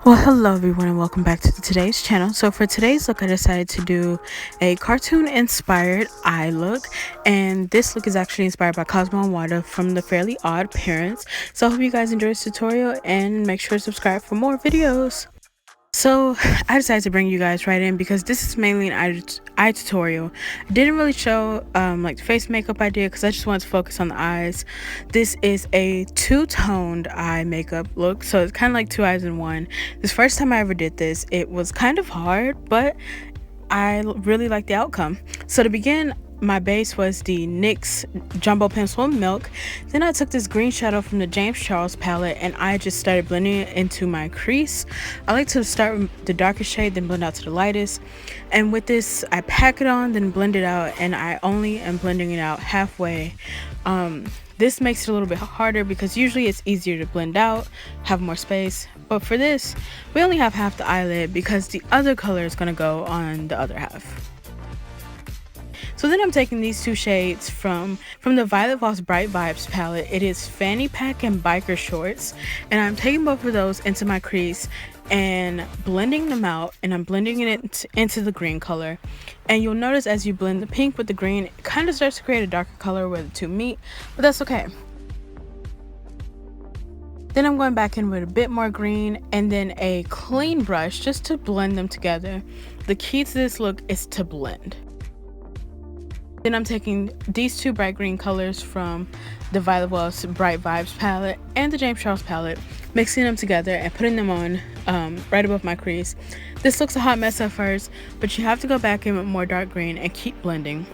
Well, hello everyone and welcome back to today's channel. So for today's look, I decided to do a cartoon inspired eye look, and this look is actually inspired by Cosmo and Wanda from the Fairly Odd Parents. So I hope you guys enjoy this tutorial and make sure to subscribe for more videos. So I decided to bring you guys right in because this is mainly an eye tutorial. I didn't really show like the face makeup I did because I just wanted to focus on the eyes. This is a two-toned eye makeup look, so it's kind of like two eyes in one. This first time I ever did this, it was kind of hard, but I really liked the outcome. So to begin, my base was the NYX Jumbo Pencil in Milk. Then I took this green shadow from the James Charles palette and I just started blending it into my crease. I like to start with the darkest shade, then blend out to the lightest. And with this, I pack it on, then blend it out, and I only am blending it out halfway. This makes it a little bit harder because usually it's easier to blend out, have more space. But for this, we only have half the eyelid because the other color is going to go on the other half. So then I'm taking these two shades from the Violet Voss Bright Vibes palette. It is Fanny Pack and Biker Shorts, and I'm taking both of those into my crease and blending them out, and I'm blending it into the green color. And you'll notice as you blend the pink with the green, it kind of starts to create a darker color where the two meet, but that's okay. Then I'm going back in with a bit more green and then a clean brush just to blend them together. The key to this look is to blend. Then I'm taking these two bright green colors from the Violet Voss Bright Vibes palette and the James Charles palette, mixing them together and putting them on right above my crease. This looks a hot mess at first, but you have to go back in with more dark green and keep blending.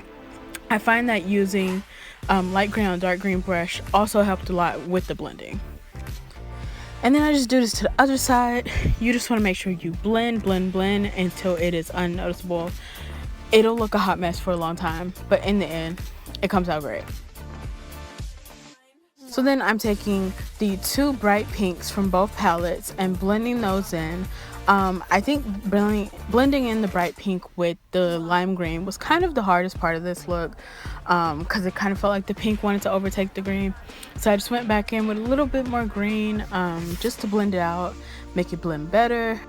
I find that using light green on dark green brush also helped a lot with the blending. And then I just do this to the other side. You just want to make sure you blend until it is unnoticeable. It'll look a hot mess for a long time, but in the end, it comes out great. So then I'm taking the two bright pinks from both palettes and blending those in. I think blending in the bright pink with the lime green was kind of the hardest part of this look because it kind of felt like the pink wanted to overtake the green. So I just went back in with a little bit more green just to blend it out, make it blend better.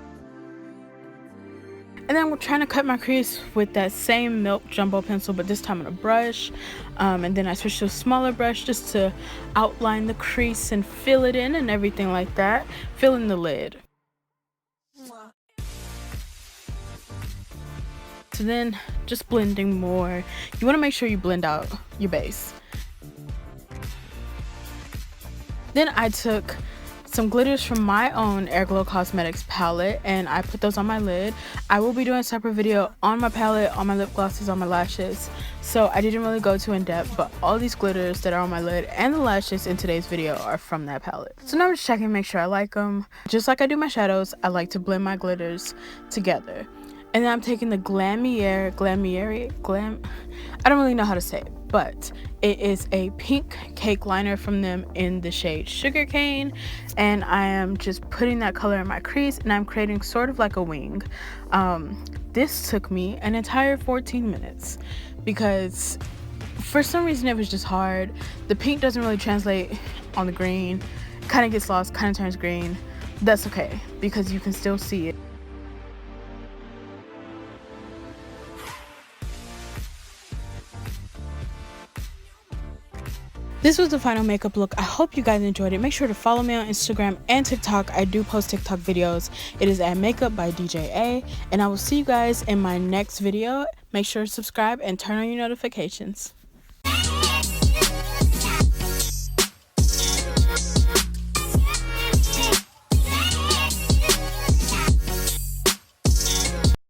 And then we're trying to cut my crease with that same Milk Jumbo Pencil, but this time on a brush. And then I switched to a smaller brush just to outline the crease and fill it in and everything like that. Fill in the lid. So then just blending more. You want to make sure you blend out your base. Then I took some glitters from my own Aerglo Cosmetics palette and I put those on my lid. I will be doing a separate video on my palette, on my lip glosses, on my lashes, so I didn't really go too in depth, but all these glitters that are on my lid and the lashes in today's video are from that palette. So now I'm just checking, make sure I like them. Just like I do my shadows, I like to blend my glitters together. And then I'm taking the Glamierre, I don't really know how to say it, but it is a pink cake liner from them in the shade Sugarcane, and I am just putting that color in my crease and I'm creating sort of like a wing. This took me an entire 14 minutes because for some reason it was just hard. The pink doesn't really translate on the green, kind of gets lost, kind of turns green. That's okay because you can still see it. This was the final makeup look. I hope you guys enjoyed it. Make sure to follow me on Instagram and TikTok. I do post TikTok videos. It is at Makeup by DJ A. And I will see you guys in my next video. Make sure to subscribe and turn on your notifications.